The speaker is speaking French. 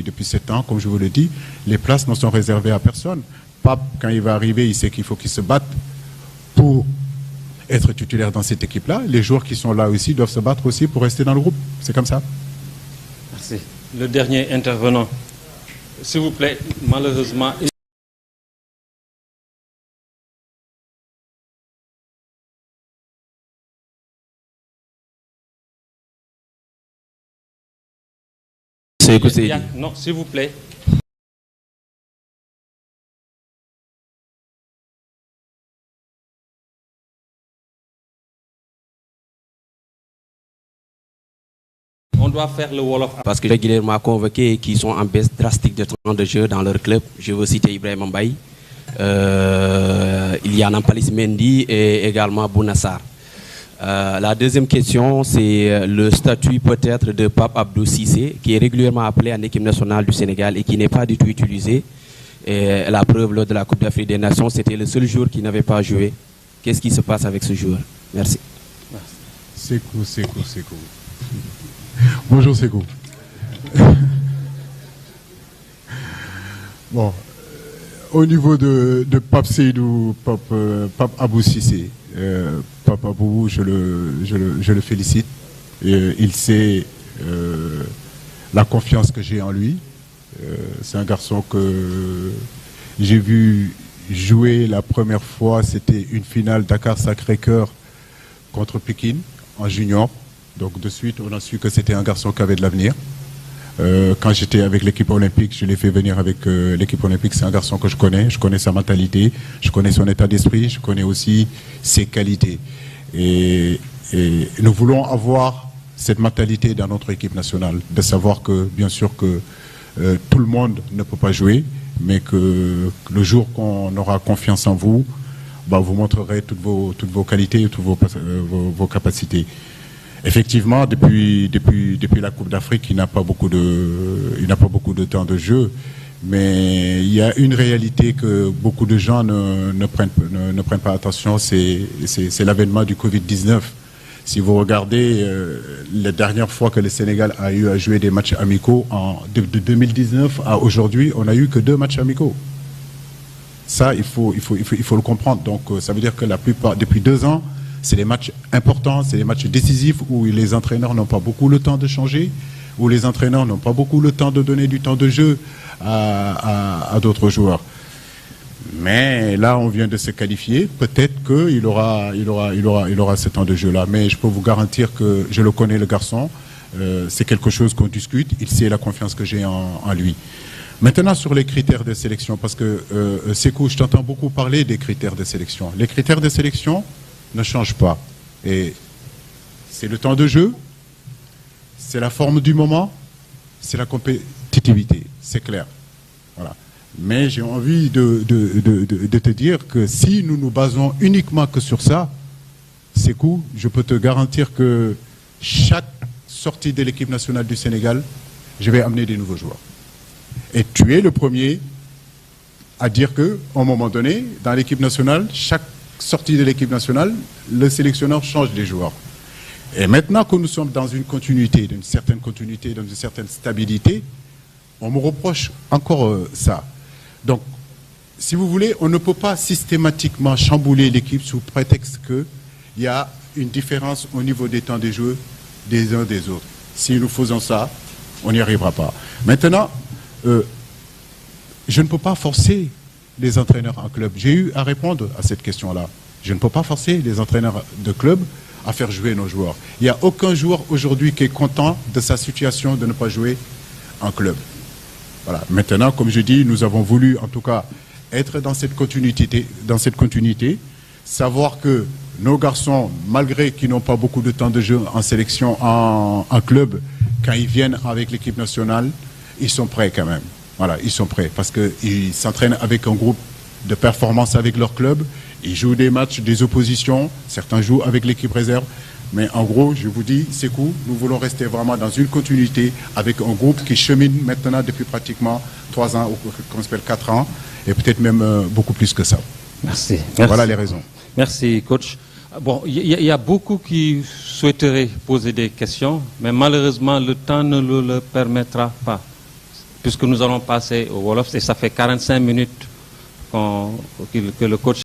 depuis 7 ans, comme je vous le dis, les places ne sont réservées à personne. Pape, quand il va arriver, il sait qu'il faut qu'il se batte pour être titulaire dans cette équipe-là. Les joueurs qui sont là aussi doivent se battre aussi pour rester dans le groupe. C'est comme ça. Merci. Le dernier intervenant, s'il vous plaît, malheureusement... Non, s'il vous plaît. On doit faire le Wolof. Parce que régulièrement convoqués et qui sont en baisse drastique de temps de jeu dans leur club. Je veux citer Ibrahim Mbaye. Il y a Nampalys Mendy et également Bounassar. La deuxième question, c'est le statut peut-être de Pape Abdou Cissé, qui est régulièrement appelé en équipe nationale du Sénégal et qui n'est pas du tout utilisé. Et la preuve, lors de la Coupe d'Afrique des Nations, c'était le seul joueur qui n'avait pas joué. Qu'est-ce qui se passe avec ce joueur? Merci. Sékou. Bonjour Sékou. Bon, au niveau de Pape Seydou, Pape Abou Cissé, Pape Abou, je le félicite. Il sait la confiance que j'ai en lui. C'est un garçon que j'ai vu jouer la première fois, c'était une finale Dakar Sacré-Cœur contre Pékin en junior. Donc de suite, on a su que c'était un garçon qui avait de l'avenir. Quand j'étais avec l'équipe olympique, je l'ai fait venir avec l'équipe olympique. C'est un garçon que je connais sa mentalité, je connais son état d'esprit, je connais aussi ses qualités. Et nous voulons avoir cette mentalité dans notre équipe nationale, de savoir que, bien sûr, que tout le monde ne peut pas jouer, mais que le jour qu'on aura confiance en vous, bah, vous montrerez toutes vos qualités et toutes vos capacités. Effectivement, depuis la Coupe d'Afrique, il n'a pas beaucoup de temps de jeu, mais il y a une réalité que beaucoup de gens ne prennent pas attention, c'est l'avènement du Covid-19. Si vous regardez la dernière fois que le Sénégal a eu à jouer des matchs amicaux, de 2019 à aujourd'hui, on n'a eu que 2 matchs amicaux. Ça, il faut le comprendre. Donc, ça veut dire que la plupart, depuis 2 ans, c'est des matchs importants, c'est des matchs décisifs où les entraîneurs n'ont pas beaucoup le temps de changer, où les entraîneurs n'ont pas beaucoup le temps de donner du temps de jeu à d'autres joueurs. Mais là, on vient de se qualifier. Peut-être qu'il aura ce temps de jeu-là. Mais je peux vous garantir que je le connais, le garçon. C'est quelque chose qu'on discute. Il sait la confiance que j'ai en lui. Maintenant, sur les critères de sélection, parce que Sékou, je t'entends beaucoup parler des critères de sélection. Les critères de sélection ne changent pas. Et c'est le temps de jeu, c'est la forme du moment, c'est la compétitivité. C'est clair. Voilà. Mais j'ai envie de te dire que si nous nous basons uniquement que sur ça, Sékou, je peux te garantir que chaque sortie de l'équipe nationale du Sénégal, je vais amener des nouveaux joueurs. Et tu es le premier à dire qu'à un moment donné, dans l'équipe nationale, chaque sortie de l'équipe nationale, le sélectionneur change les joueurs. Et maintenant que nous sommes dans une continuité, dans une certaine stabilité, on me reproche encore ça. Donc, si vous voulez, on ne peut pas systématiquement chambouler l'équipe sous prétexte qu'il y a une différence au niveau des temps de jeu des uns des autres. Si nous faisons ça, on n'y arrivera pas. Maintenant, je ne peux pas forcer les entraîneurs en club. J'ai eu à répondre à cette question-là. Je ne peux pas forcer les entraîneurs de club à faire jouer nos joueurs. Il n'y a aucun joueur aujourd'hui qui est content de sa situation de ne pas jouer en club. Voilà. Maintenant, comme je dis, nous avons voulu en tout cas être dans cette continuité, savoir que nos garçons, malgré qu'ils n'ont pas beaucoup de temps de jeu en sélection, en club, quand ils viennent avec l'équipe nationale, ils sont prêts quand même. Voilà, ils sont prêts parce qu'ils s'entraînent avec un groupe de performance avec leur club. Ils jouent des matchs, des oppositions. Certains jouent avec l'équipe réserve. Mais en gros, je vous dis, Sékou, nous voulons rester vraiment dans une continuité avec un groupe qui chemine maintenant depuis pratiquement 3 ans, ou qu'on appelle 4 ans, et peut-être même beaucoup plus que ça. Merci. Voilà les raisons. Merci, coach. Bon, il y a beaucoup qui souhaiteraient poser des questions, mais malheureusement, le temps ne le permettra pas. puisque nous allons passer au Wolof, et ça fait 45 minutes que le coach